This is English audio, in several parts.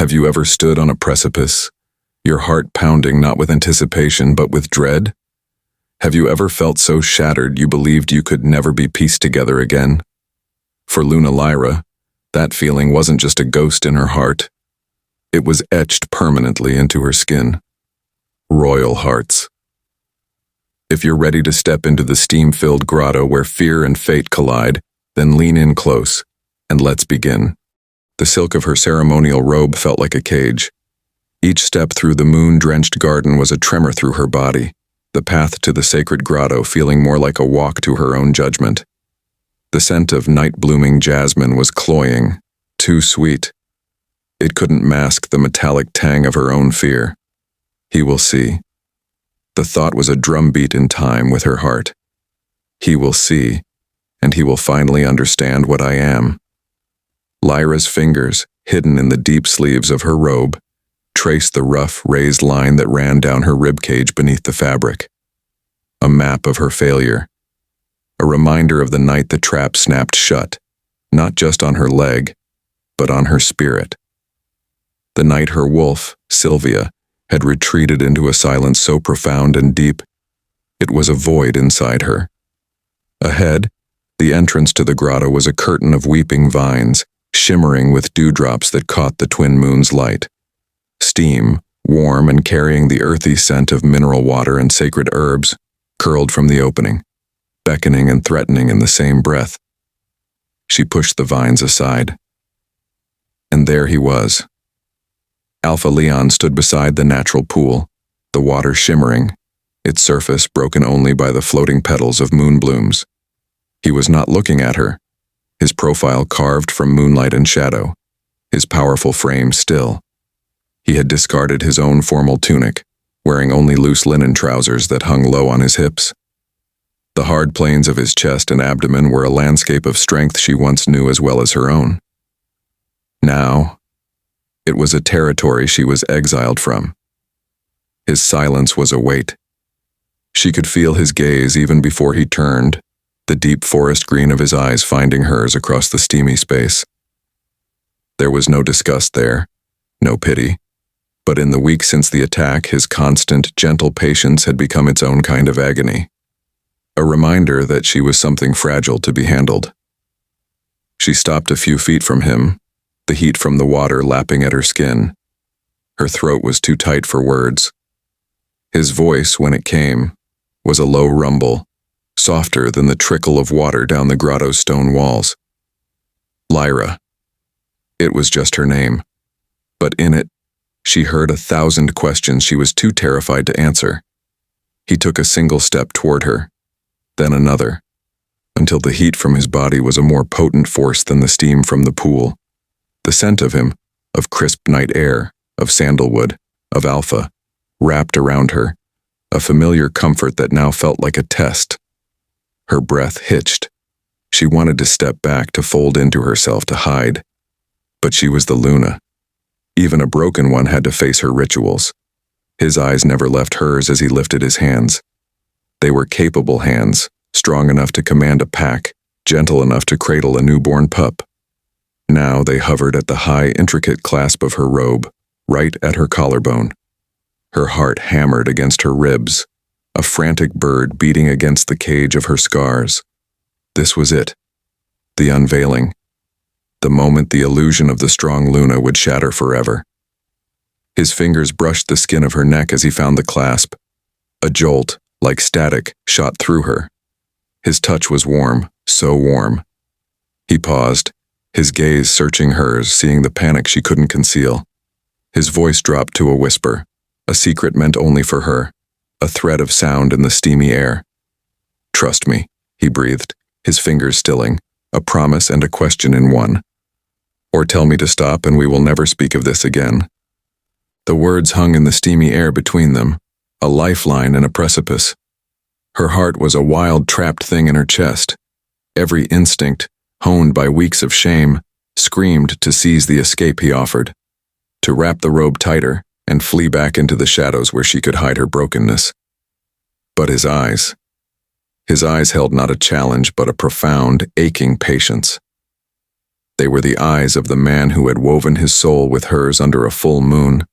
Have you ever stood on a precipice, your heart pounding not with anticipation but with dread? Have you ever felt so shattered you believed you could never be pieced together again? For Luna Lyra, that feeling wasn't just a ghost in her heart. It was etched permanently into her skin. Royal hearts. If you're ready to step into the steam-filled grotto where fear and fate collide, then lean in close, and let's begin. The silk of her ceremonial robe felt like a cage. Each step through the moon-drenched garden was a tremor through her body, the path to the sacred grotto feeling more like a walk to her own judgment. The scent of night-blooming jasmine was cloying, too sweet. It couldn't mask the metallic tang of her own fear. He will see. The thought was a drumbeat in time with her heart. He will see, and he will finally understand what I am. Lyra's fingers, hidden in the deep sleeves of her robe, traced the rough, raised line that ran down her ribcage beneath the fabric. A map of her failure. A reminder of the night the trap snapped shut, not just on her leg, but on her spirit. The night her wolf, Sylvia, had retreated into a silence so profound and deep, it was a void inside her. Ahead, the entrance to the grotto was a curtain of weeping vines, shimmering with dewdrops that caught the twin moon's light. Steam, warm and carrying the earthy scent of mineral water and sacred herbs, curled from the opening, beckoning and threatening in the same breath. She pushed the vines aside. And there he was. Alpha Leon stood beside the natural pool, the water shimmering, its surface broken only by the floating petals of moon blooms. He was not looking at her, his profile carved from moonlight and shadow, his powerful frame still. He had discarded his own formal tunic, wearing only loose linen trousers that hung low on his hips. The hard planes of his chest and abdomen were a landscape of strength she once knew as well as her own. Now, it was a territory she was exiled from. His silence was a weight. She could feel his gaze even before he turned, the deep forest green of his eyes finding hers across the steamy space. There was no disgust there, no pity, but in the week since the attack, his constant, gentle patience had become its own kind of agony, a reminder that she was something fragile to be handled. She stopped a few feet from him, the heat from the water lapping at her skin. Her throat was too tight for words. His voice, when it came, was a low rumble, softer than the trickle of water down the grotto's stone walls. Lyra. It was just her name, but in it, she heard 1,000 questions she was too terrified to answer. He took a single step toward her, then another, until the heat from his body was a more potent force than the steam from the pool. The scent of him, of crisp night air, of sandalwood, of alpha, wrapped around her, a familiar comfort that now felt like a test. Her breath hitched. She wanted to step back, to fold into herself, to hide. But she was the Luna. Even a broken one had to face her rituals. His eyes never left hers as he lifted his hands. They were capable hands, strong enough to command a pack, gentle enough to cradle a newborn pup. Now they hovered at the high, intricate clasp of her robe, right at her collarbone. Her heart hammered against her ribs, a frantic bird beating against the cage of her scars. This was it, the unveiling, the moment the illusion of the strong Luna would shatter forever. His fingers brushed the skin of her neck as he found the clasp. A jolt, like static, shot through her. His touch was warm, so warm. He paused, his gaze searching hers, seeing the panic she couldn't conceal. His voice dropped to a whisper, a secret meant only for her, a thread of sound in the steamy air. "Trust me," he breathed, his fingers stilling, a promise and a question in one. "Or tell me to stop and we will never speak of this again." The words hung in the steamy air between them, a lifeline and a precipice. Her heart was a wild, trapped thing in her chest. Every instinct, honed by weeks of shame, screamed to seize the escape he offered, to wrap the robe tighter and flee back into the shadows where she could hide her brokenness. But his eyes held not a challenge but a profound, aching patience. They were the eyes of the man who had woven his soul with hers under a full moon,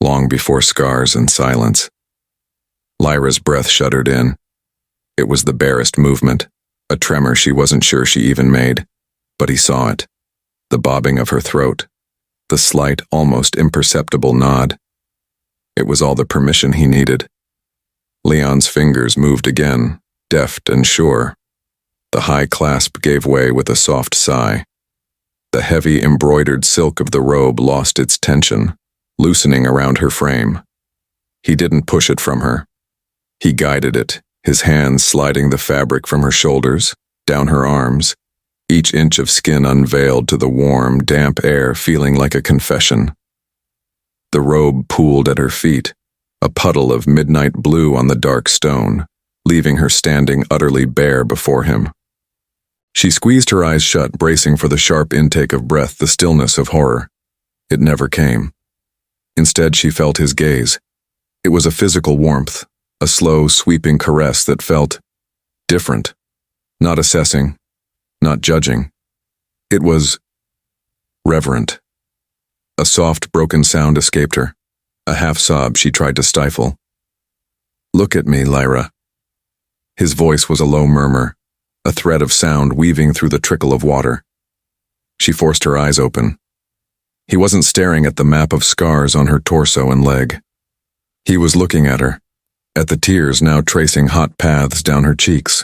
long before scars and silence. Lyra's breath shuddered in. It was the barest movement, a tremor she wasn't sure she even made, but he saw it. The bobbing of her throat, the slight, almost imperceptible nod. It was all the permission he needed. Leon's fingers moved again, deft and sure. The high clasp gave way with a soft sigh. The heavy embroidered silk of the robe lost its tension, loosening around her frame. He didn't push it from her. He guided it, his hands sliding the fabric from her shoulders, down her arms, each inch of skin unveiled to the warm, damp air feeling like a confession. The robe pooled at her feet, a puddle of midnight blue on the dark stone, leaving her standing utterly bare before him. She squeezed her eyes shut, bracing for the sharp intake of breath, the stillness of horror. It never came. Instead, she felt his gaze. It was a physical warmth, a slow, sweeping caress that felt different, not assessing, not judging. It was reverent. A soft, broken sound escaped her, a half-sob she tried to stifle. "Look at me, Lyra." His voice was a low murmur, a thread of sound weaving through the trickle of water. She forced her eyes open. He wasn't staring at the map of scars on her torso and leg. He was looking at her, at the tears now tracing hot paths down her cheeks.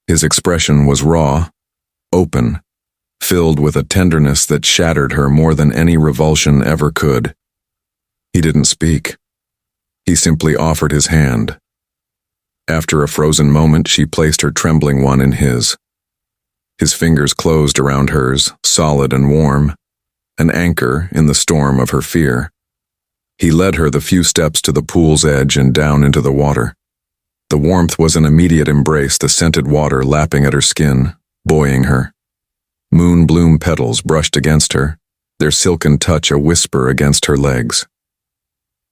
His expression was raw, open, filled with a tenderness that shattered her more than any revulsion ever could. He didn't speak. He simply offered his hand. After a frozen moment, she placed her trembling one in his. His fingers closed around hers, solid and warm, an anchor in the storm of her fear. He led her the few steps to the pool's edge and down into the water. The warmth was an immediate embrace, the scented water lapping at her skin, buoying her. Moon bloom petals brushed against her, their silken touch a whisper against her legs.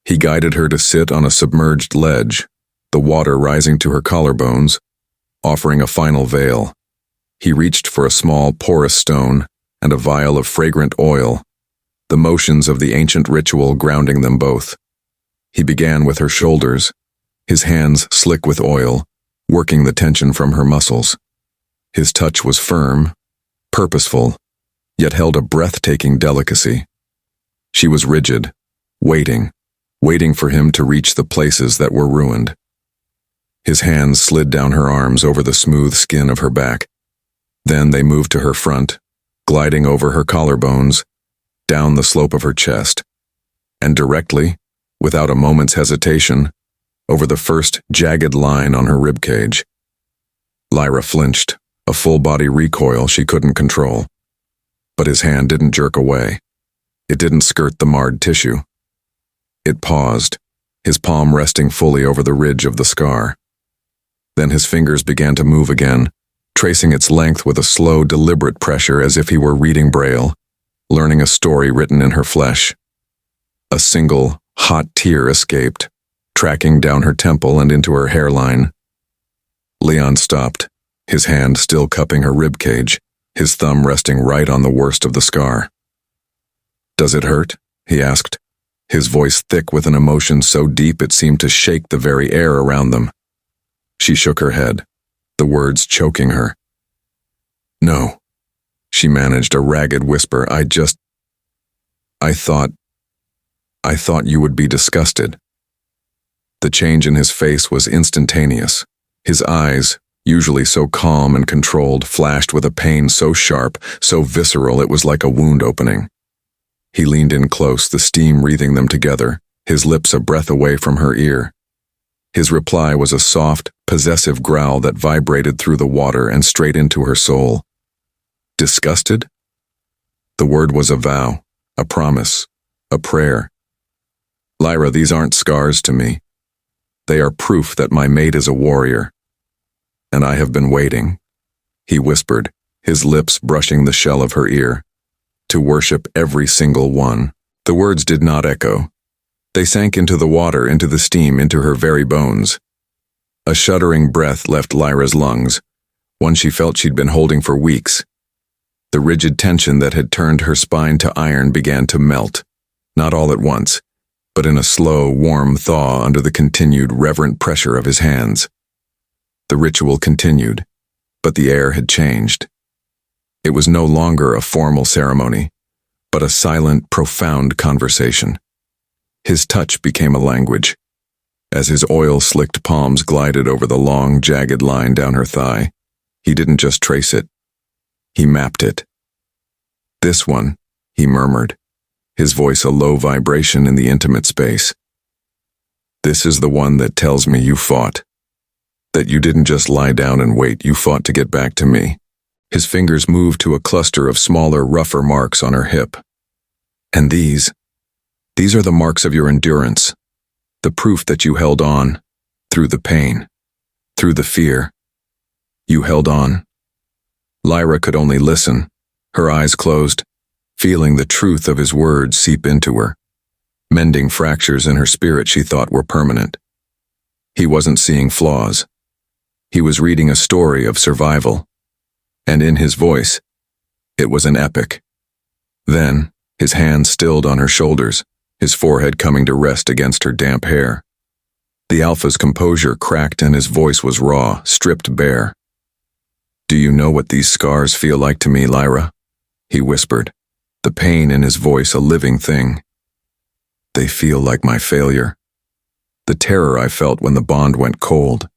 He guided her to sit on a submerged ledge, the water rising to her collarbones, offering a final veil. He reached for a small, porous stone and a vial of fragrant oil, the motions of the ancient ritual grounding them both. He began with her shoulders, his hands slick with oil, working the tension from her muscles. His touch was firm, purposeful, yet held a breathtaking delicacy. She was rigid, waiting for him to reach the places that were ruined. His hands slid down her arms over the smooth skin of her back. Then they moved to her front, gliding over her collarbones, down the slope of her chest, and directly, without a moment's hesitation, over the first jagged line on her ribcage. Lyra flinched, a full-body recoil she couldn't control. But his hand didn't jerk away. It didn't skirt the marred tissue. It paused, his palm resting fully over the ridge of the scar. Then his fingers began to move again, tracing its length with a slow, deliberate pressure as if he were reading Braille, learning a story written in her flesh. A single, hot tear escaped, tracking down her temple and into her hairline. Leon stopped, his hand still cupping her ribcage, his thumb resting right on the worst of the scar. "Does it hurt?" he asked, his voice thick with an emotion so deep it seemed to shake the very air around them. She shook her head, the words choking her. "No," she managed a ragged whisper. I thought you would be disgusted." The change in his face was instantaneous. His eyes, usually so calm and controlled, flashed with a pain so sharp, so visceral it was like a wound opening. He leaned in close, the steam wreathing them together, his lips a breath away from her ear. His reply was a soft, possessive growl that vibrated through the water and straight into her soul. Disgusted? The word was a vow, a promise, a prayer. "Lyra, these aren't scars to me. They are proof that my mate is a warrior. And I have been waiting," he whispered, his lips brushing the shell of her ear, "to worship every single one." The words did not echo. They sank into the water, into the steam, into her very bones. A shuddering breath left Lyra's lungs, one she felt she'd been holding for weeks. The rigid tension that had turned her spine to iron began to melt, not all at once, but in a slow, warm thaw under the continued, reverent pressure of his hands. The ritual continued, but the air had changed. It was no longer a formal ceremony, but a silent, profound conversation. His touch became a language. As his oil-slicked palms glided over the long, jagged line down her thigh, he didn't just trace it. He mapped it. "This one," he murmured, his voice a low vibration in the intimate space. "This is the one that tells me you fought. That you didn't just lie down and wait, you fought to get back to me." His fingers moved to a cluster of smaller, rougher marks on her hip. "And these are the marks of your endurance, the proof that you held on, through the pain, through the fear. You held on." Lyra could only listen, her eyes closed, feeling the truth of his words seep into her, mending fractures in her spirit she thought were permanent. He wasn't seeing flaws. He was reading a story of survival. And in his voice, it was an epic. Then, his hands stilled on her shoulders, his forehead coming to rest against her damp hair. The Alpha's composure cracked and his voice was raw, stripped bare. "Do you know what these scars feel like to me, Lyra?" he whispered, the pain in his voice a living thing. "They feel like my failure. The terror I felt when the bond went cold.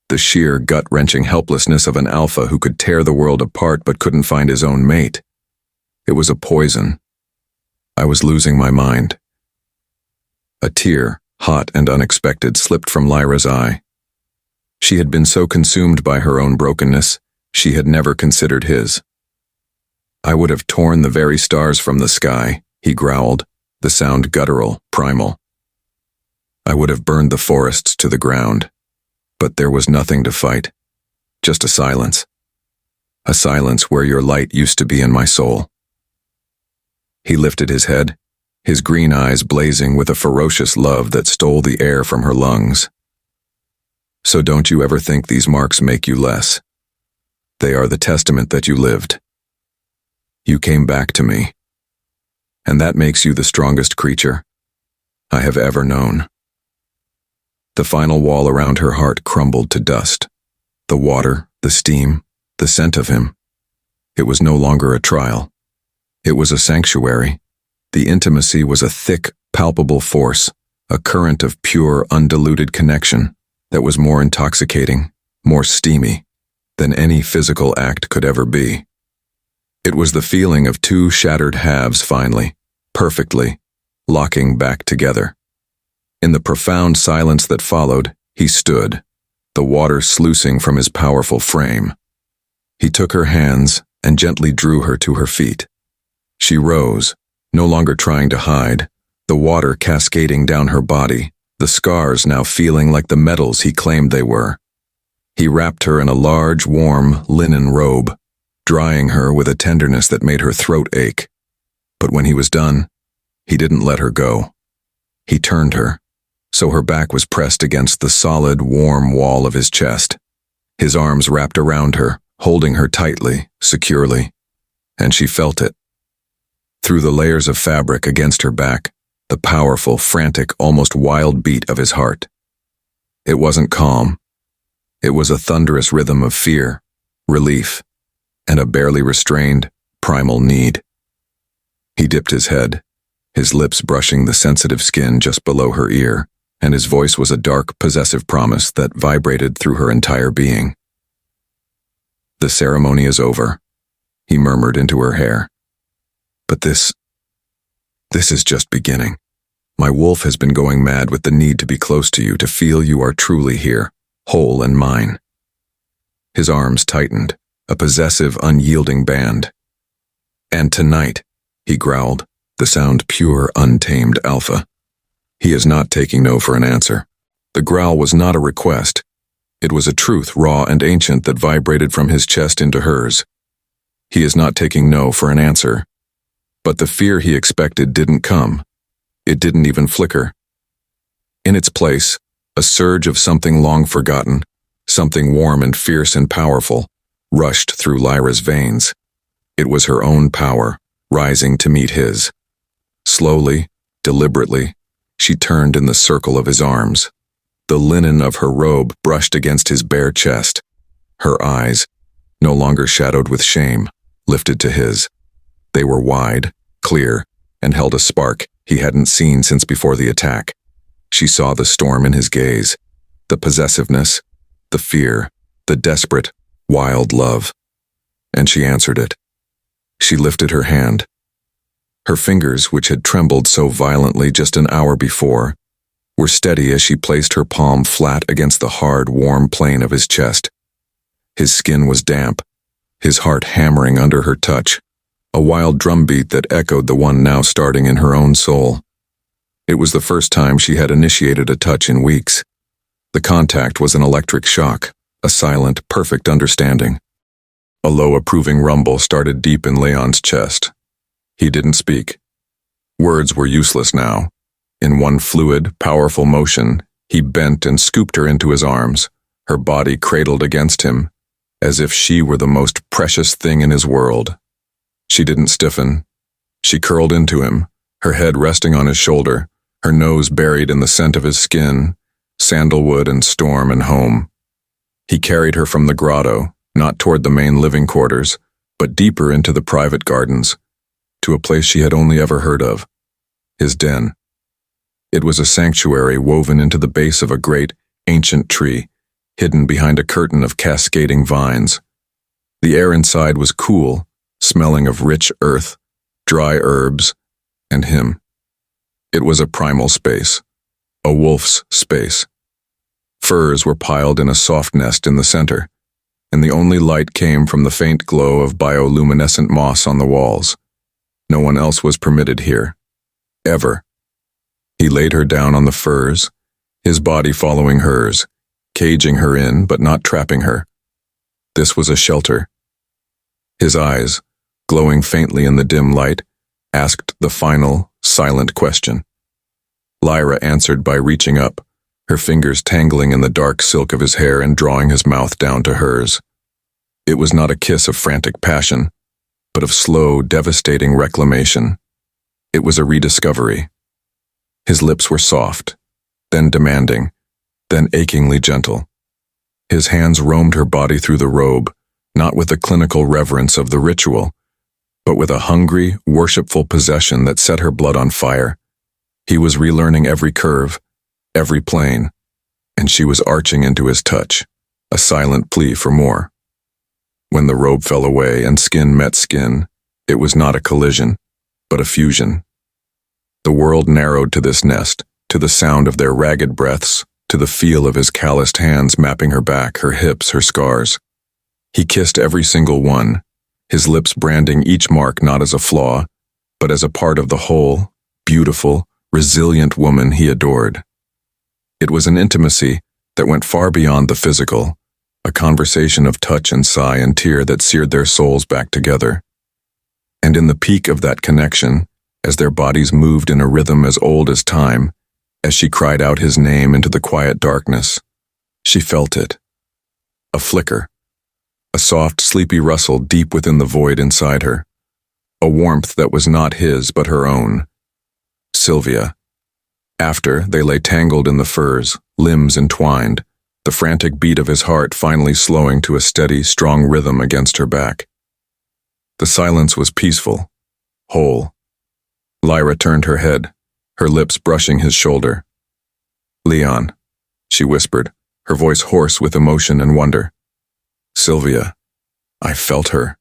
The sheer, gut-wrenching helplessness of an Alpha who could tear the world apart but couldn't find his own mate. It was a poison. I was losing my mind." A tear, hot and unexpected, slipped from Lyra's eye. She had been so consumed by her own brokenness, she had never considered his. "I would have torn the very stars from the sky," he growled, the sound guttural, primal. "I would have burned the forests to the ground. But there was nothing to fight, just a silence. A silence where your light used to be in my soul." He lifted his head, his green eyes blazing with a ferocious love that stole the air from her lungs. "So don't you ever think these marks make you less. They are the testament that you lived. You came back to me. And that makes you the strongest creature I have ever known." The final wall around her heart crumbled to dust. The water, the steam, the scent of him. It was no longer a trial. It was a sanctuary. The intimacy was a thick, palpable force, a current of pure, undiluted connection that was more intoxicating, more steamy, than any physical act could ever be. It was the feeling of two shattered halves finally, perfectly, locking back together. In the profound silence that followed, he stood, the water sluicing from his powerful frame. He took her hands and gently drew her to her feet. She rose, no longer trying to hide, the water cascading down her body, the scars now feeling like the metals he claimed they were. He wrapped her in a large, warm, linen robe, drying her with a tenderness that made her throat ache. But when he was done, he didn't let her go. He turned her, so her back was pressed against the solid, warm wall of his chest. His arms wrapped around her, holding her tightly, securely, and she felt it. Through the layers of fabric against her back, the powerful, frantic, almost wild beat of his heart. It wasn't calm. It was a thunderous rhythm of fear, relief, and a barely restrained, primal need. He dipped his head, his lips brushing the sensitive skin just below her ear, and his voice was a dark, possessive promise that vibrated through her entire being. "The ceremony is over," he murmured into her hair. "But this is just beginning. My wolf has been going mad with the need to be close to you, to feel you are truly here, whole and mine." His arms tightened, a possessive, unyielding band. "And tonight," he growled, the sound pure, untamed alpha. He is not taking no for an answer. The growl was not a request. It was a truth, raw and ancient, that vibrated from his chest into hers. He is not taking no for an answer. But the fear he expected didn't come. It didn't even flicker. In its place, a surge of something long forgotten, something warm and fierce and powerful, rushed through Lyra's veins. It was her own power, rising to meet his. Slowly, deliberately, she turned in the circle of his arms. The linen of her robe brushed against his bare chest. Her eyes, no longer shadowed with shame, lifted to his. They were wide, clear, and held a spark he hadn't seen since before the attack. She saw the storm in his gaze, the possessiveness, the fear, the desperate, wild love. And she answered it. She lifted her hand. Her fingers, which had trembled so violently just an hour before, were steady as she placed her palm flat against the hard, warm plane of his chest. His skin was damp, his heart hammering under her touch, a wild drumbeat that echoed the one now starting in her own soul. It was the first time she had initiated a touch in weeks. The contact was an electric shock, a silent, perfect understanding. A low, approving rumble started deep in Leon's chest. He didn't speak. Words were useless now. In one fluid, powerful motion, he bent and scooped her into his arms, her body cradled against him, as if she were the most precious thing in his world. She didn't stiffen. She curled into him, her head resting on his shoulder, her nose buried in the scent of his skin, sandalwood and storm and home. He carried her from the grotto, not toward the main living quarters, but deeper into the private gardens, to a place she had only ever heard of, his den. It was a sanctuary woven into the base of a great, ancient tree, hidden behind a curtain of cascading vines. The air inside was cool, smelling of rich earth, dry herbs, and him. It was a primal space, a wolf's space. Furs were piled in a soft nest in the center, and the only light came from the faint glow of bioluminescent moss on the walls. No one else was permitted here. Ever. He laid her down on the furs, his body following hers, caging her in but not trapping her. This was a shelter. His eyes, glowing faintly in the dim light, asked the final, silent question. Lyra answered by reaching up, her fingers tangling in the dark silk of his hair and drawing his mouth down to hers. It was not a kiss of frantic passion, but of slow, devastating reclamation. It was a rediscovery. His lips were soft, then demanding, then achingly gentle. His hands roamed her body through the robe, not with the clinical reverence of the ritual, but with a hungry, worshipful possession that set her blood on fire. He was relearning every curve, every plane, and she was arching into his touch, a silent plea for more. When the robe fell away and skin met skin, it was not a collision, but a fusion. The world narrowed to this nest, to the sound of their ragged breaths, to the feel of his calloused hands mapping her back, her hips, her scars. He kissed every single one, his lips branding each mark not as a flaw, but as a part of the whole, beautiful, resilient woman he adored. It was an intimacy that went far beyond the physical, a conversation of touch and sigh and tear that seared their souls back together. And in the peak of that connection, as their bodies moved in a rhythm as old as time, as she cried out his name into the quiet darkness, she felt it. A flicker. A soft, sleepy rustle deep within the void inside her. A warmth that was not his but her own. Sylvia. After, they lay tangled in the furs, limbs entwined, the frantic beat of his heart finally slowing to a steady, strong rhythm against her back. The silence was peaceful, whole. Lyra turned her head, her lips brushing his shoulder. "Leon," she whispered, her voice hoarse with emotion and wonder. "Sylvia, I felt her."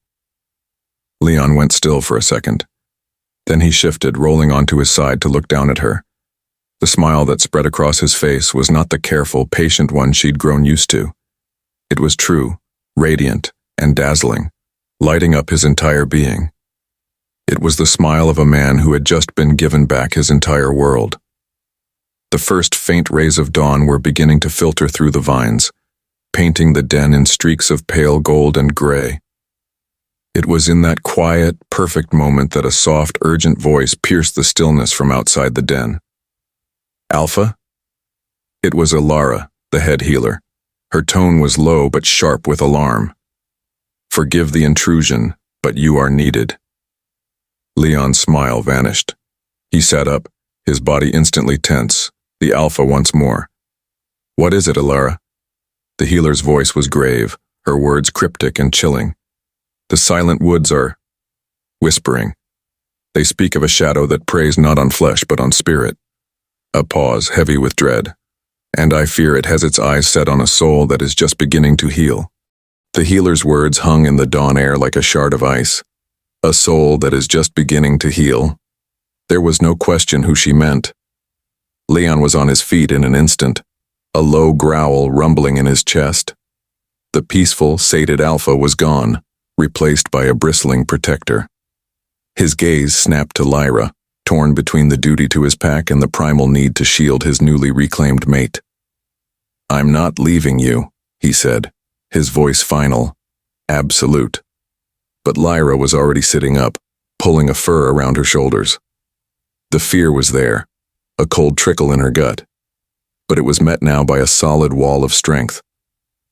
Leon went still for a second. Then he shifted, rolling onto his side to look down at her. The smile that spread across his face was not the careful, patient one she'd grown used to. It was true, radiant, and dazzling, lighting up his entire being. It was the smile of a man who had just been given back his entire world. The first faint rays of dawn were beginning to filter through the vines, painting the den in streaks of pale gold and gray. It was in that quiet, perfect moment that a soft, urgent voice pierced the stillness from outside the den. "Alpha?" It was Lyra, the head healer. Her tone was low but sharp with alarm. "Forgive the intrusion, but you are needed." Leon's smile vanished. He sat up, his body instantly tense, the alpha once more. "What is it, Lyra?" The healer's voice was grave, her words cryptic and chilling. "The silent woods are whispering. They speak of a shadow that preys not on flesh but on spirit." A pause, heavy with dread. "And I fear it has its eyes set on a soul that is just beginning to heal." The healer's words hung in the dawn air like a shard of ice. A soul that is just beginning to heal. There was no question who she meant. Leon was on his feet in an instant, a low growl rumbling in his chest. The peaceful, sated alpha was gone, replaced by a bristling protector. His gaze snapped to Lyra, torn between the duty to his pack and the primal need to shield his newly reclaimed mate. "I'm not leaving you," he said, his voice final, absolute. But Lyra was already sitting up, pulling a fur around her shoulders. The fear was there, a cold trickle in her gut. But it was met now by a solid wall of strength.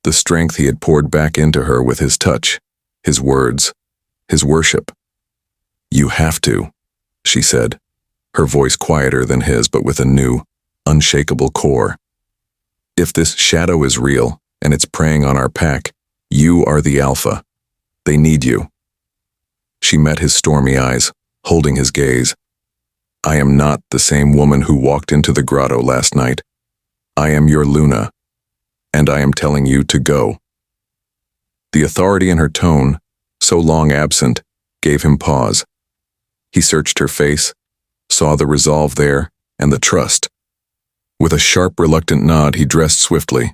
The strength he had poured back into her with his touch, his words, his worship. "You have to," she said, her voice quieter than his but with a new, unshakable core. "If this shadow is real, and it's preying on our pack, you are the alpha. They need you." She met his stormy eyes, holding his gaze. "I am not the same woman who walked into the grotto last night. I am your Luna, and I am telling you to go." The authority in her tone, so long absent, gave him pause. He searched her face, saw the resolve there, and the trust. With a sharp, reluctant nod, he dressed swiftly.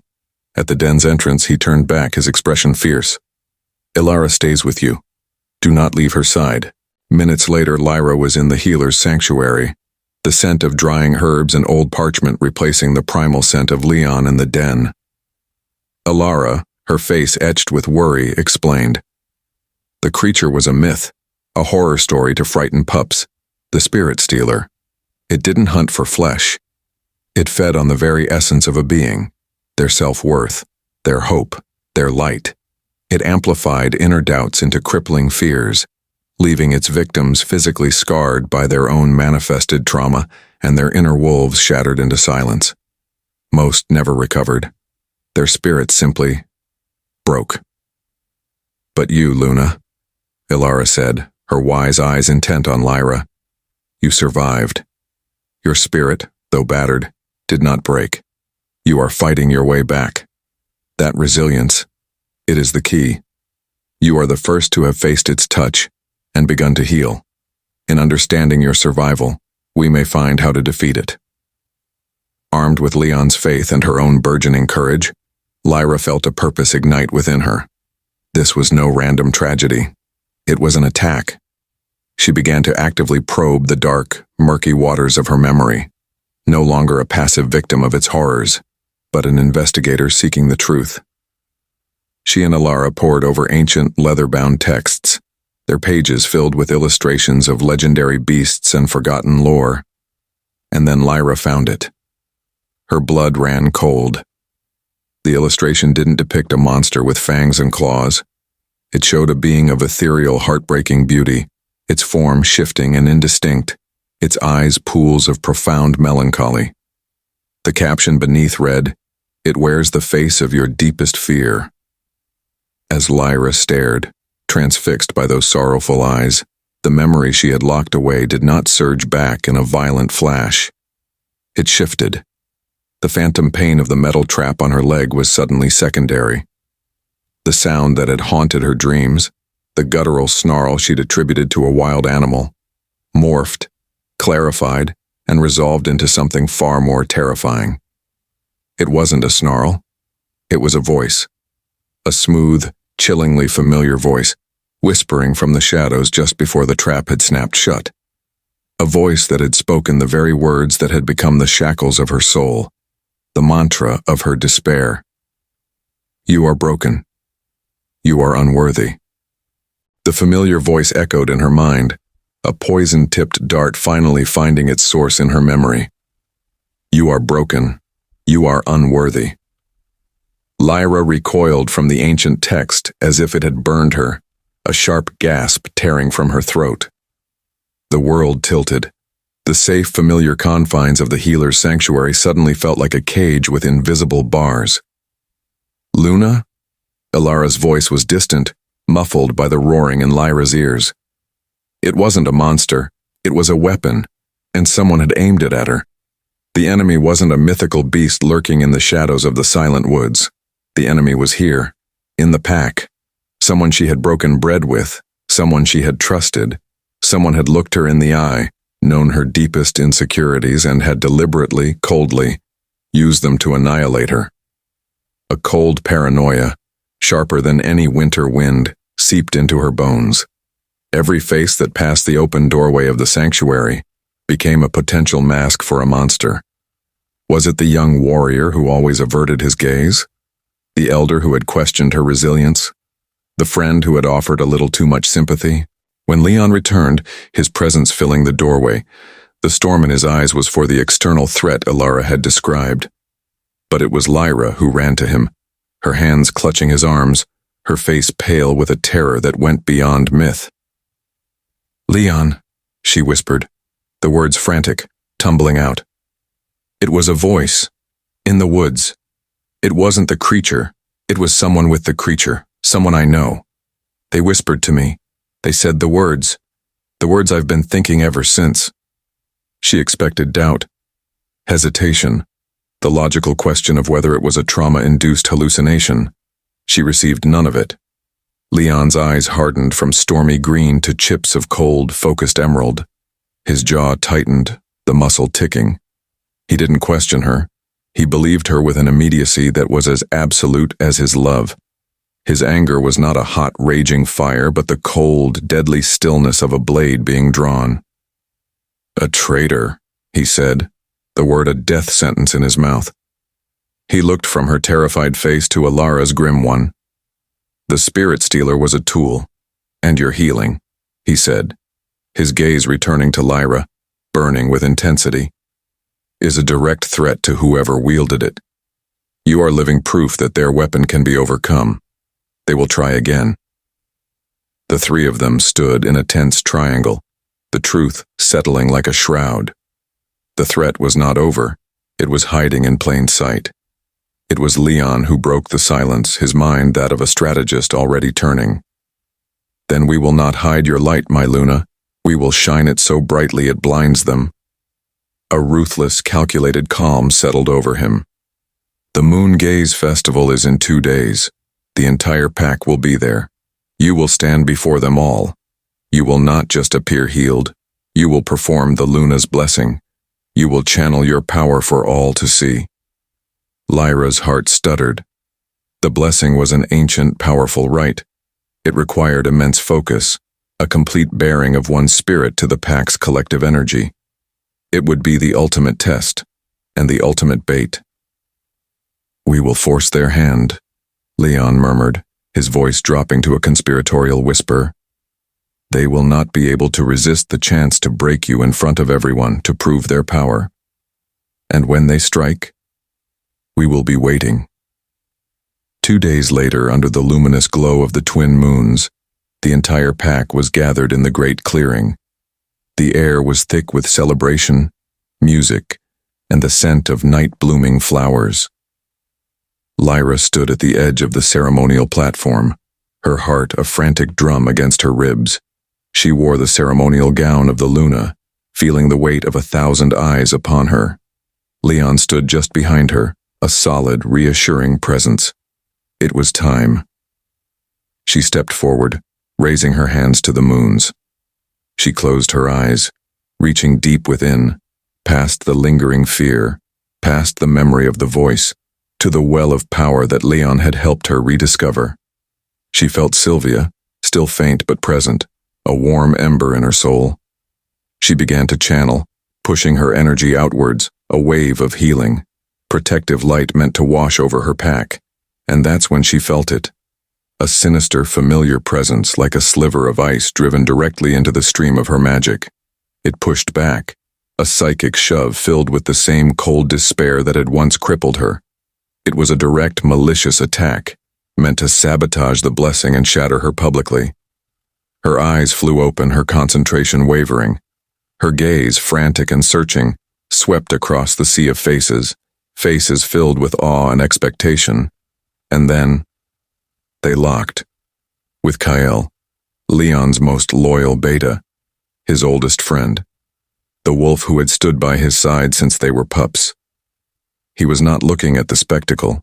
At the den's entrance, he turned back, his expression fierce. "Lyra stays with you. Do not leave her side." Minutes later, Lyra was in the healer's sanctuary, the scent of drying herbs and old parchment replacing the primal scent of Leon in the den. Lyra, her face etched with worry, explained. The creature was a myth, a horror story to frighten pups, the spirit stealer. It didn't hunt for flesh. It fed on the very essence of a being, their self-worth, their hope, their light. It amplified inner doubts into crippling fears, leaving its victims physically scarred by their own manifested trauma and their inner wolves shattered into silence. Most never recovered. Their spirits simply broke. "But you, Luna," Lyra said, her wise eyes intent on Lyra. "You survived. Your spirit, though battered, did not break. You are fighting your way back. That resilience, it is the key. You are the first to have faced its touch and begun to heal. In understanding your survival, we may find how to defeat it." Armed with Leon's faith and her own burgeoning courage, Lyra felt a purpose ignite within her. This was no random tragedy. It was an attack. She began to actively probe the dark, murky waters of her memory, no longer a passive victim of its horrors, but an investigator seeking the truth. She and Lyra pored over ancient, leather-bound texts, their pages filled with illustrations of legendary beasts and forgotten lore. And then Lyra found it. Her blood ran cold. The illustration didn't depict a monster with fangs and claws. It showed a being of ethereal, heartbreaking beauty, its form shifting and indistinct, its eyes pools of profound melancholy. The caption beneath read, "It wears the face of your deepest fear." As Lyra stared, transfixed by those sorrowful eyes, the memory she had locked away did not surge back in a violent flash. It shifted. The phantom pain of the metal trap on her leg was suddenly secondary. The sound that had haunted her dreams, the guttural snarl she'd attributed to a wild animal, morphed, clarified, and resolved into something far more terrifying. It wasn't a snarl. It was a voice. A smooth, chillingly familiar voice, whispering from the shadows just before the trap had snapped shut. A voice that had spoken the very words that had become the shackles of her soul, the mantra of her despair. "You are broken. You are unworthy." The familiar voice echoed in her mind, a poison-tipped dart finally finding its source in her memory. "You are broken. You are unworthy." Lyra recoiled from the ancient text as if it had burned her, a sharp gasp tearing from her throat. The world tilted. The safe, familiar confines of the healer's sanctuary suddenly felt like a cage with invisible bars. "Luna?" Ilara's voice was distant, muffled by the roaring in Lyra's ears. It wasn't a monster, it was a weapon, and someone had aimed it at her. The enemy wasn't a mythical beast lurking in the shadows of the silent woods. The enemy was here, in the pack. Someone she had broken bread with, someone she had trusted, someone had looked her in the eye, known her deepest insecurities, and had deliberately, coldly, used them to annihilate her. A cold paranoia, sharper than any winter wind, seeped into her bones. Every face that passed the open doorway of the sanctuary became a potential mask for a monster. Was it the young warrior who always averted his gaze? The elder who had questioned her resilience? The friend who had offered a little too much sympathy? When Leon returned, his presence filling the doorway, the storm in his eyes was for the external threat Ilara had described. But it was Lyra who ran to him, her hands clutching his arms, her face pale with a terror that went beyond myth. "Leon," she whispered, the words frantic, tumbling out. It was a voice, in the woods. It wasn't the creature, it was someone with the creature, someone I know. They whispered to me. They said the words I've been thinking ever since. She expected doubt, hesitation, the logical question of whether it was a trauma-induced hallucination. She received none of it. Leon's eyes hardened from stormy green to chips of cold, focused emerald. His jaw tightened, the muscle ticking. He didn't question her. He believed her with an immediacy that was as absolute as his love. His anger was not a hot, raging fire, but the cold, deadly stillness of a blade being drawn. "A traitor," he said, the word a death sentence in his mouth. He looked from her terrified face to Ilara's grim one. "The spirit stealer was a tool, and your healing," he said, his gaze returning to Lyra, burning with intensity, "is a direct threat to whoever wielded it. You are living proof that their weapon can be overcome. They will try again." The three of them stood in a tense triangle, the truth settling like a shroud. The threat was not over, it was hiding in plain sight. It was Leon who broke the silence, his mind that of a strategist already turning. "Then we will not hide your light, my Luna. We will shine it so brightly it blinds them." A ruthless, calculated calm settled over him. "The Moon Gaze Festival is in 2 days. The entire pack will be there. You will stand before them all. You will not just appear healed. You will perform the Luna's blessing. You will channel your power for all to see." Lyra's heart stuttered. The blessing was an ancient, powerful rite. It required immense focus, a complete bearing of one's spirit to the pack's collective energy. It would be the ultimate test, and the ultimate bait. "We will force their hand," Leon murmured, his voice dropping to a conspiratorial whisper. "They will not be able to resist the chance to break you in front of everyone to prove their power. And when they strike, we will be waiting." 2 days later, under the luminous glow of the twin moons, the entire pack was gathered in the great clearing. The air was thick with celebration, music, and the scent of night-blooming flowers. Lyra stood at the edge of the ceremonial platform, her heart a frantic drum against her ribs. She wore the ceremonial gown of the Luna, feeling the weight of 1,000 eyes upon her. Leon stood just behind her, a solid, reassuring presence. It was time. She stepped forward, raising her hands to the moons. She closed her eyes, reaching deep within, past the lingering fear, past the memory of the voice, to the well of power that Leon had helped her rediscover. She felt Sylvia, still faint but present, a warm ember in her soul. She began to channel, pushing her energy outwards, a wave of healing, protective light meant to wash over her pack, and that's when she felt it. A sinister, familiar presence like a sliver of ice driven directly into the stream of her magic. It pushed back, a psychic shove filled with the same cold despair that had once crippled her. It was a direct, malicious attack, meant to sabotage the blessing and shatter her publicly. Her eyes flew open, her concentration wavering. Her gaze, frantic and searching, swept across the sea of faces, faces filled with awe and expectation. And then, they locked. With Kyle, Leon's most loyal beta, his oldest friend, the wolf who had stood by his side since they were pups. He was not looking at the spectacle.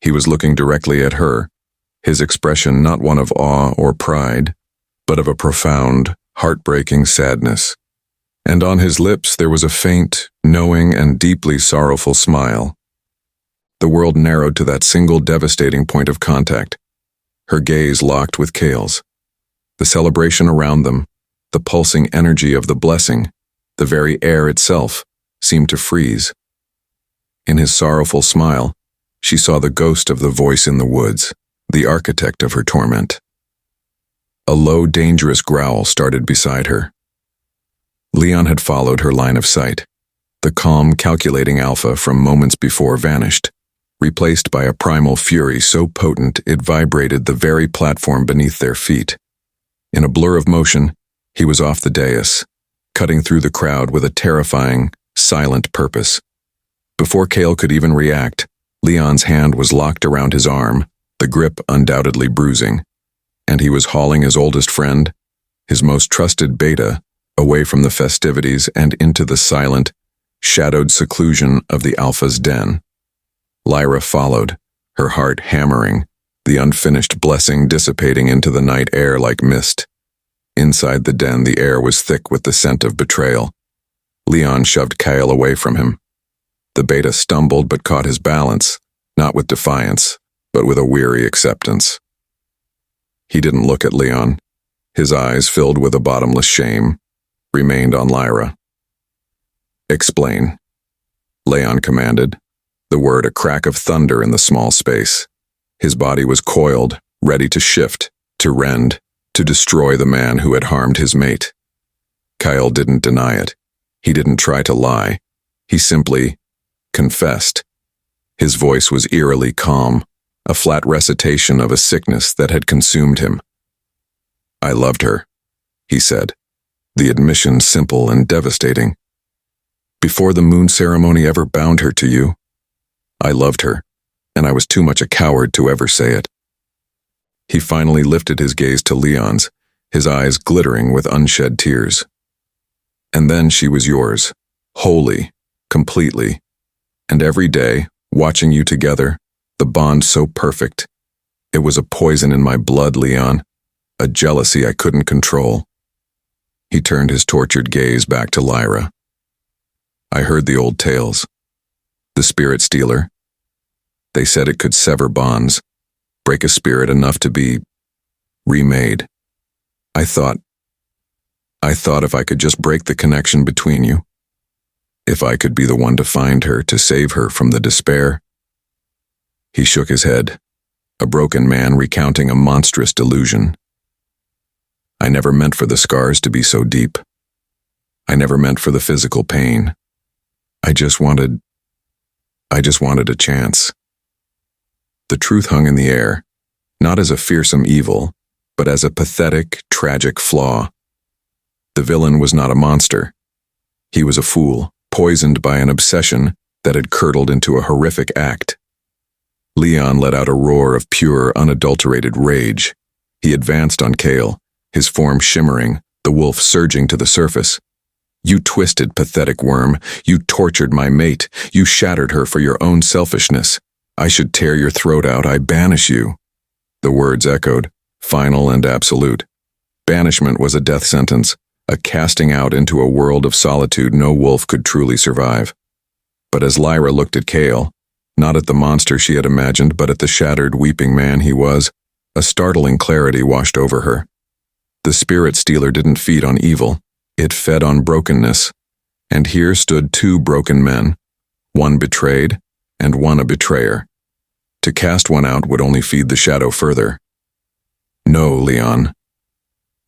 He was looking directly at her, his expression not one of awe or pride, but of a profound, heartbreaking sadness. And on his lips there was a faint, knowing and deeply sorrowful smile. The world narrowed to that single devastating point of contact. Her gaze locked with Kale's. The celebration around them, the pulsing energy of the blessing, the very air itself, seemed to freeze. In his sorrowful smile, she saw the ghost of the voice in the woods, the architect of her torment. A low, dangerous growl started beside her. Leon had followed her line of sight. The calm, calculating alpha from moments before vanished, replaced by a primal fury so potent it vibrated the very platform beneath their feet. In a blur of motion, he was off the dais, cutting through the crowd with a terrifying, silent purpose. Before Kale could even react, Leon's hand was locked around his arm, the grip undoubtedly bruising, and he was hauling his oldest friend, his most trusted beta, away from the festivities and into the silent, shadowed seclusion of the Alpha's den. Lyra followed, her heart hammering, the unfinished blessing dissipating into the night air like mist. Inside the den, the air was thick with the scent of betrayal. Leon shoved Kyle away from him. The beta stumbled but caught his balance, not with defiance, but with a weary acceptance. He didn't look at Leon. His eyes, filled with a bottomless shame, remained on Lyra. "Explain," Leon commanded, the word a crack of thunder in the small space. His body was coiled, ready to shift, to rend, to destroy the man who had harmed his mate. Kyle didn't deny it. He didn't try to lie. He simply confessed. His voice was eerily calm, a flat recitation of a sickness that had consumed him. "I loved her," he said, the admission simple and devastating. "Before the moon ceremony ever bound her to you, I loved her, and I was too much a coward to ever say it." He finally lifted his gaze to Leon's, his eyes glittering with unshed tears. "And then she was yours, wholly, completely. And every day, watching you together, the bond so perfect. It was a poison in my blood, Leon, a jealousy I couldn't control." He turned his tortured gaze back to Lyra. "I heard the old tales. The spirit stealer. They said it could sever bonds, break a spirit enough to be remade. I thought if I could just break the connection between you, if I could be the one to find her, to save her from the despair." He shook his head, a broken man recounting a monstrous delusion. "I never meant for the scars to be so deep. I never meant for the physical pain. I just wanted a chance." The truth hung in the air, not as a fearsome evil, but as a pathetic, tragic flaw. The villain was not a monster. He was a fool, poisoned by an obsession that had curdled into a horrific act. Leon let out a roar of pure, unadulterated rage. He advanced on Kale, his form shimmering, the wolf surging to the surface. "You twisted, pathetic worm. You tortured my mate. You shattered her for your own selfishness. I should tear your throat out. I banish you." The words echoed, final and absolute. Banishment was a death sentence, a casting out into a world of solitude no wolf could truly survive. But as Lyra looked at Kale, not at the monster she had imagined, but at the shattered, weeping man he was, a startling clarity washed over her. The spirit stealer didn't feed on evil. It fed on brokenness. And here stood two broken men, one betrayed and one a betrayer. To cast one out would only feed the shadow further. "No, Leon."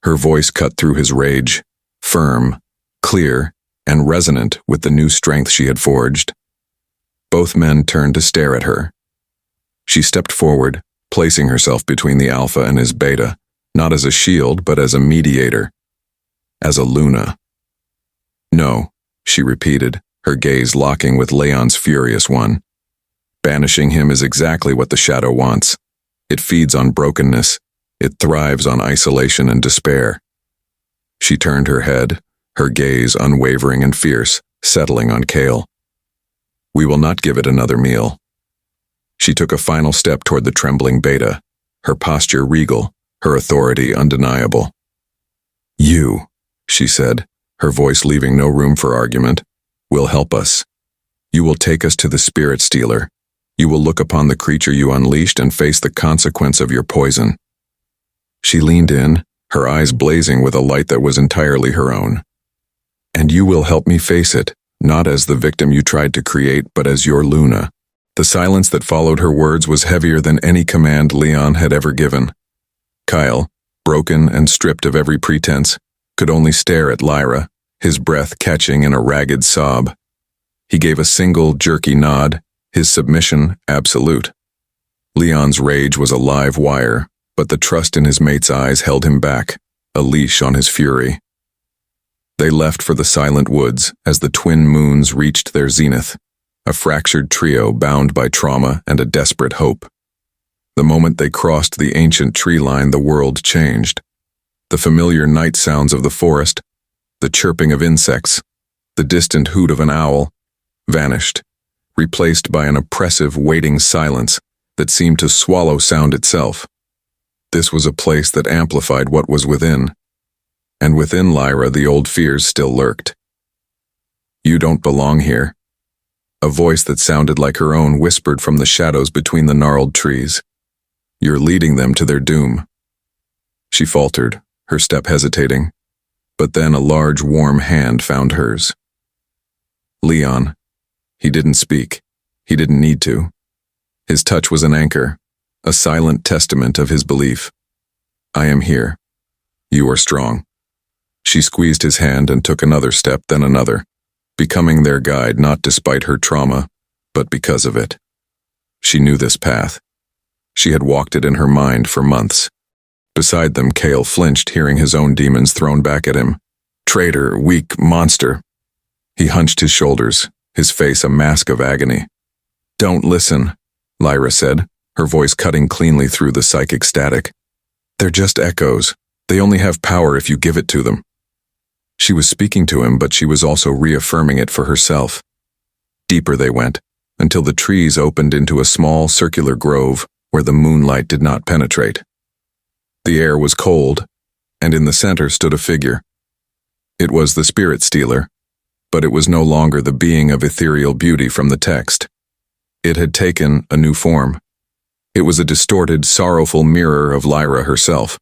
Her voice cut through his rage, firm, clear, and resonant with the new strength she had forged. Both men turned to stare at her. She stepped forward, placing herself between the alpha and his beta, not as a shield, but as a mediator, as a Luna. No, she repeated, her gaze locking with Leon's furious one. Banishing him is exactly what the shadow wants. It feeds on brokenness. It thrives on isolation and despair. She turned her head, her gaze unwavering and fierce, settling on Kale. We will not give it another meal. She took a final step toward the trembling Beta, her posture regal, her authority undeniable. You, she said, her voice leaving no room for argument, will help us. You will take us to the spirit stealer. You will look upon the creature you unleashed and face the consequence of your poison. She leaned in, her eyes blazing with a light that was entirely her own. And you will help me face it, not as the victim you tried to create, but as your Luna. The silence that followed her words was heavier than any command Leon had ever given. Kyle, broken and stripped of every pretense, could only stare at Lyra, his breath catching in a ragged sob. He gave a single, jerky nod, his submission absolute. Leon's rage was a live wire, but the trust in his mate's eyes held him back, a leash on his fury. They left for the silent woods as the twin moons reached their zenith, a fractured trio bound by trauma and a desperate hope. The moment they crossed the ancient tree line, the world changed. The familiar night sounds of the forest, the chirping of insects, the distant hoot of an owl, vanished, replaced by an oppressive, waiting silence that seemed to swallow sound itself. This was a place that amplified what was within, and within Lyra the old fears still lurked. You don't belong here. A voice that sounded like her own whispered from the shadows between the gnarled trees. You're leading them to their doom. She faltered, her step hesitating, but then a large, warm hand found hers. Leon. He didn't speak. He didn't need to. His touch was an anchor, a silent testament of his belief. I am here. You are strong. She squeezed his hand and took another step, then another, becoming their guide not despite her trauma, but because of it. She knew this path. She had walked it in her mind for months. Beside them, Kale flinched, hearing his own demons thrown back at him. Traitor, weak monster. He hunched his shoulders, his face a mask of agony. Don't listen, Lyra said, her voice cutting cleanly through the psychic static. They're just echoes. They only have power if you give it to them. She was speaking to him, but she was also reaffirming it for herself. Deeper they went, until the trees opened into a small circular grove where the moonlight did not penetrate. The air was cold, and in the center stood a figure. It was the spirit stealer, but it was no longer the being of ethereal beauty from the text. It had taken a new form. It was a distorted, sorrowful mirror of Lyra herself.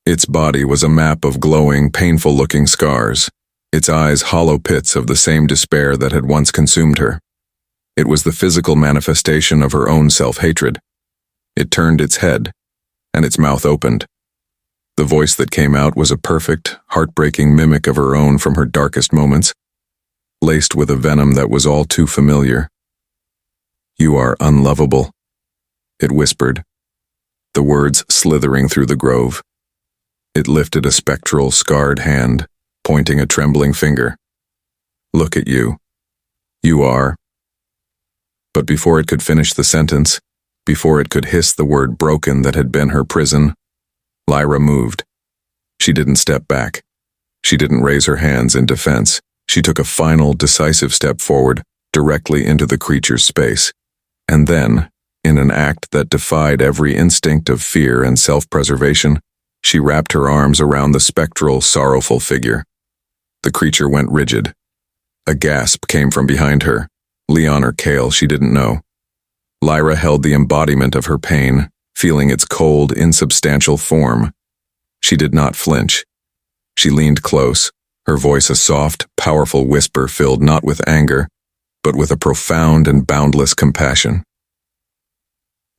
Its body was a map of glowing, painful-looking scars, its eyes hollow pits of the same despair that had once consumed her. It was the physical manifestation of her own self-hatred. It turned its head, and its mouth opened. The voice that came out was a perfect, heartbreaking mimic of her own from her darkest moments, laced with a venom that was all too familiar. You are unlovable, it whispered, the words slithering through the grove. It lifted a spectral, scarred hand, pointing a trembling finger. Look at you. You are. But before it could finish the sentence, before it could hiss the word broken that had been her prison, Lyra moved. She didn't step back. She didn't raise her hands in defense. She took a final, decisive step forward, directly into the creature's space. And then, in an act that defied every instinct of fear and self-preservation, she wrapped her arms around the spectral, sorrowful figure. The creature went rigid. A gasp came from behind her. Leon or Kale, she didn't know. Lyra held the embodiment of her pain, feeling its cold, insubstantial form. She did not flinch. She leaned close, her voice a soft, powerful whisper filled not with anger, but with a profound and boundless compassion.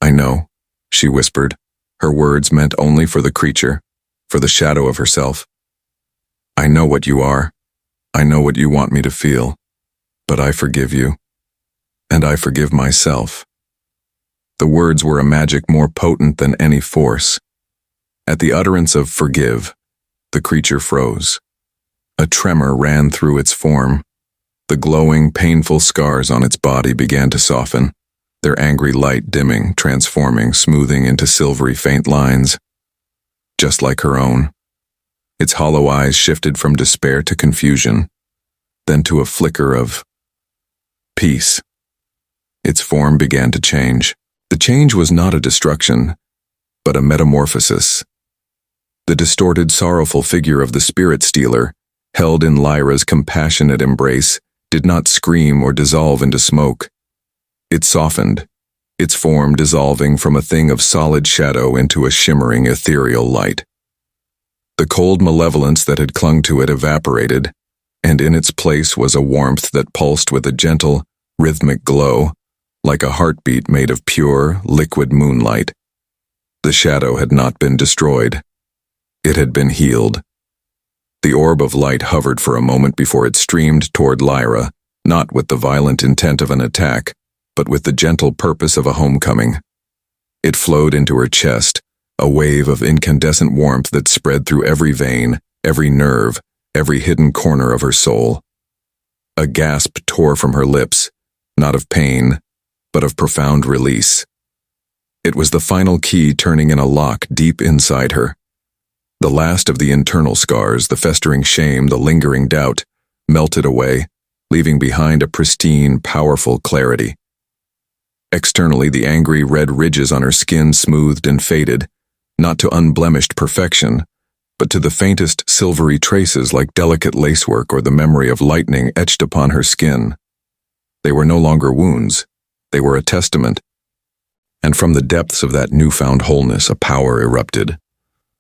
I know, she whispered, her words meant only for the creature, for the shadow of herself. I know what you are. I know what you want me to feel. But I forgive you. And I forgive myself. The words were a magic more potent than any force. At the utterance of "forgive," the creature froze. A tremor ran through its form. The glowing, painful scars on its body began to soften, their angry light dimming, transforming, smoothing into silvery faint lines. Just like her own. Its hollow eyes shifted from despair to confusion, then to a flicker of peace. Its form began to change. The change was not a destruction, but a metamorphosis. The distorted, sorrowful figure of the spirit stealer, held in Lyra's compassionate embrace, did not scream or dissolve into smoke. It softened, its form dissolving from a thing of solid shadow into a shimmering, ethereal light. The cold malevolence that had clung to it evaporated, and in its place was a warmth that pulsed with a gentle, rhythmic glow, like a heartbeat made of pure, liquid moonlight. The shadow had not been destroyed. It had been healed. The orb of light hovered for a moment before it streamed toward Lyra, not with the violent intent of an attack, but with the gentle purpose of a homecoming. It flowed into her chest, a wave of incandescent warmth that spread through every vein, every nerve, every hidden corner of her soul. A gasp tore from her lips, not of pain, but of profound release. It was the final key turning in a lock deep inside her. The last of the internal scars, the festering shame, the lingering doubt, melted away, leaving behind a pristine, powerful clarity. Externally, the angry red ridges on her skin smoothed and faded, not to unblemished perfection, but to the faintest silvery traces like delicate lacework or the memory of lightning etched upon her skin. They were no longer wounds. They were a testament. And from the depths of that newfound wholeness, a power erupted.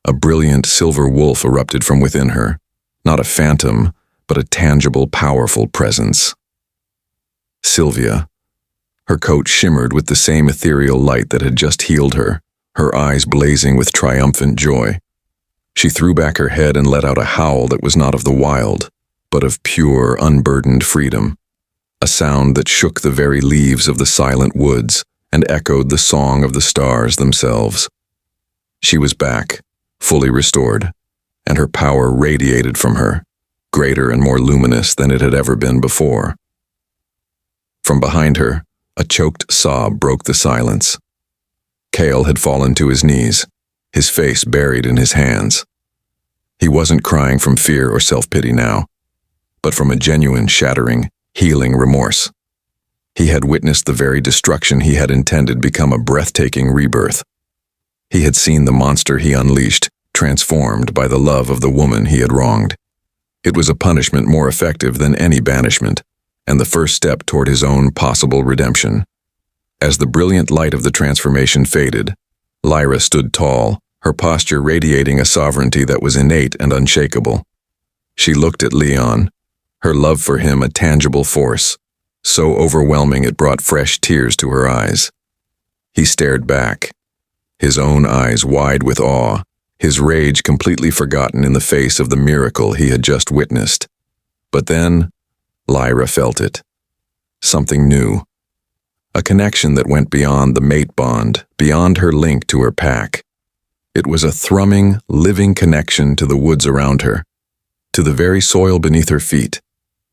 A brilliant silver wolf erupted from within her, not a phantom, but a tangible, powerful presence. Sylvia. Her coat shimmered with the same ethereal light that had just healed her, her eyes blazing with triumphant joy. She threw back her head and let out a howl that was not of the wild, but of pure, unburdened freedom, a sound that shook the very leaves of the silent woods and echoed the song of the stars themselves. She was back, fully restored, and her power radiated from her, greater and more luminous than it had ever been before. From behind her, a choked sob broke the silence. Cale had fallen to his knees, his face buried in his hands. He wasn't crying from fear or self-pity now, but from a genuine, shattering, healing remorse. He had witnessed the very destruction he had intended become a breathtaking rebirth. He had seen the monster he unleashed, transformed by the love of the woman he had wronged. It was a punishment more effective than any banishment, and the first step toward his own possible redemption. As the brilliant light of the transformation faded, Lyra stood tall, her posture radiating a sovereignty that was innate and unshakable. She looked at Leon, her love for him a tangible force, so overwhelming it brought fresh tears to her eyes. He stared back, his own eyes wide with awe, his rage completely forgotten in the face of the miracle he had just witnessed. But then, Lyra felt it. Something new. A connection that went beyond the mate bond, beyond her link to her pack. It was a thrumming, living connection to the woods around her, to the very soil beneath her feet,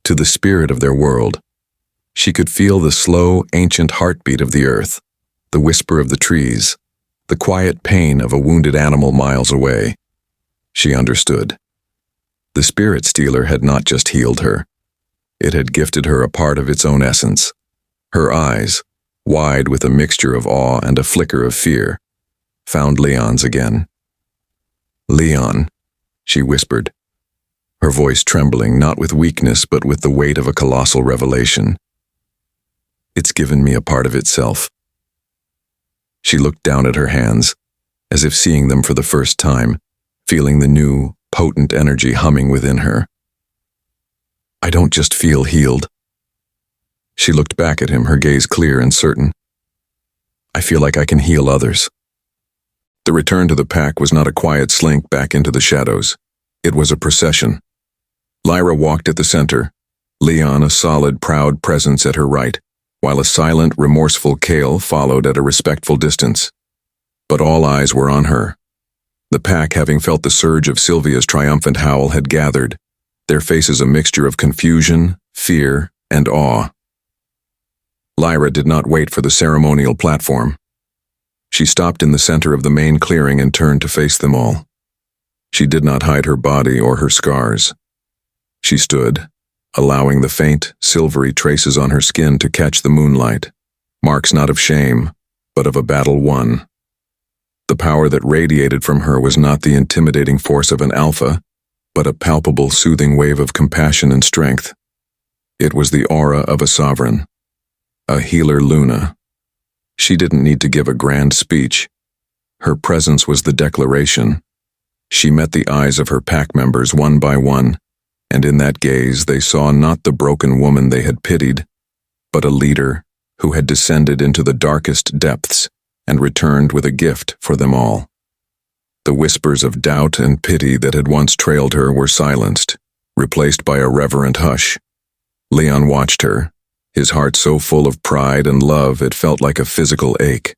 to the spirit of their world. She could feel the slow, ancient heartbeat of the earth, the whisper of the trees, the quiet pain of a wounded animal miles away. She understood. The spirit stealer had not just healed her. It had gifted her a part of its own essence. Her eyes, wide with a mixture of awe and a flicker of fear, found Leon's again. "Leon," she whispered, her voice trembling not with weakness but with the weight of a colossal revelation. "It's given me a part of itself." She looked down at her hands, as if seeing them for the first time, feeling the new, potent energy humming within her. "I don't just feel healed." She looked back at him, her gaze clear and certain. "I feel like I can heal others." The return to the pack was not a quiet slink back into the shadows. It was a procession. Lyra walked at the center, Leon a solid, proud presence at her right, while a silent, remorseful Cale followed at a respectful distance. But all eyes were on her. The pack, having felt the surge of Sylvia's triumphant howl, had gathered, their faces a mixture of confusion, fear, and awe. Lyra did not wait for the ceremonial platform. She stopped in the center of the main clearing and turned to face them all. She did not hide her body or her scars. She stood, allowing the faint, silvery traces on her skin to catch the moonlight, marks not of shame, but of a battle won. The power that radiated from her was not the intimidating force of an alpha, but a palpable, soothing wave of compassion and strength. It was the aura of a sovereign, a healer Luna. She didn't need to give a grand speech. Her presence was the declaration. She met the eyes of her pack members one by one, and in that gaze they saw not the broken woman they had pitied, but a leader who had descended into the darkest depths and returned with a gift for them all. The whispers of doubt and pity that had once trailed her were silenced, replaced by a reverent hush. Leon watched her, his heart so full of pride and love it felt like a physical ache.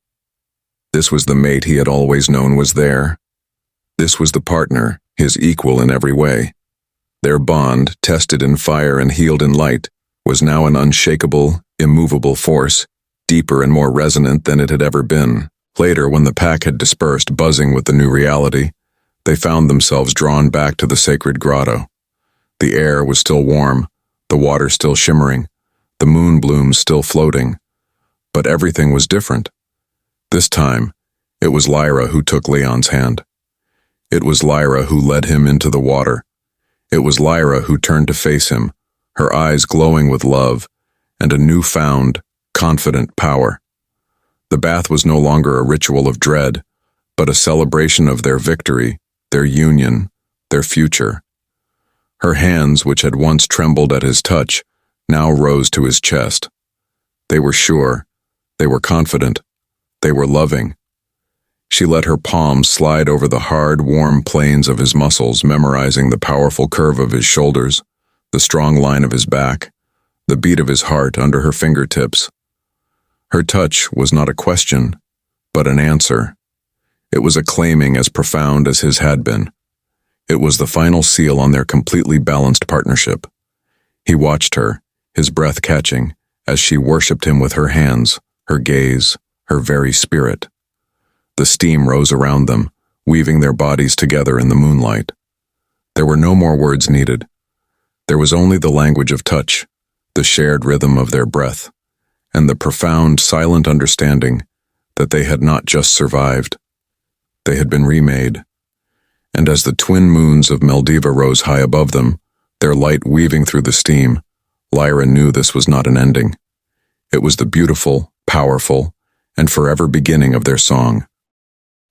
This was the mate he had always known was there. This was the partner, his equal in every way. Their bond, tested in fire and healed in light, was now an unshakable, immovable force, deeper and more resonant than it had ever been. Later, when the pack had dispersed, buzzing with the new reality, they found themselves drawn back to the sacred grotto. The air was still warm, the water still shimmering, the moon blooms still floating, but everything was different. This time, it was Lyra who took Leon's hand. It was Lyra who led him into the water. It was Lyra who turned to face him, her eyes glowing with love and a newfound, confident power. The bath was no longer a ritual of dread, but a celebration of their victory, their union, their future. Her hands, which had once trembled at his touch, now rose to his chest. They were sure, they were confident, they were loving. She let her palms slide over the hard, warm planes of his muscles, memorizing the powerful curve of his shoulders, the strong line of his back, the beat of his heart under her fingertips. Her touch was not a question, but an answer. It was a claiming as profound as his had been. It was the final seal on their completely balanced partnership. He watched her, his breath catching, as she worshipped him with her hands, her gaze, her very spirit. The steam rose around them, weaving their bodies together in the moonlight. There were no more words needed. There was only the language of touch, the shared rhythm of their breath, and the profound, silent understanding that they had not just survived. They had been remade. And as the twin moons of Maldiva rose high above them, their light weaving through the steam, Lyra knew this was not an ending. It was the beautiful, powerful, and forever beginning of their song.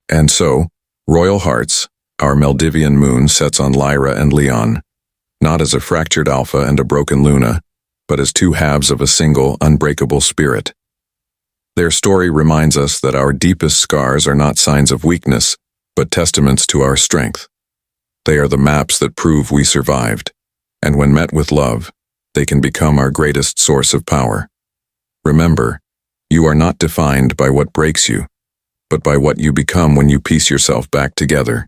And so, Royal Hearts, our Maldivian moon sets on Lyra and Leon, not as a fractured alpha and a broken Luna, but as two halves of a single, unbreakable spirit. Their story reminds us that our deepest scars are not signs of weakness, but testaments to our strength. They are the maps that prove we survived, and when met with love, they can become our greatest source of power. Remember, you are not defined by what breaks you, but by what you become when you piece yourself back together,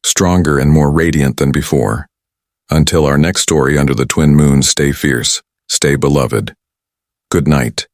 stronger and more radiant than before. Until our next story under the twin moons, stay fierce, stay beloved. Good night.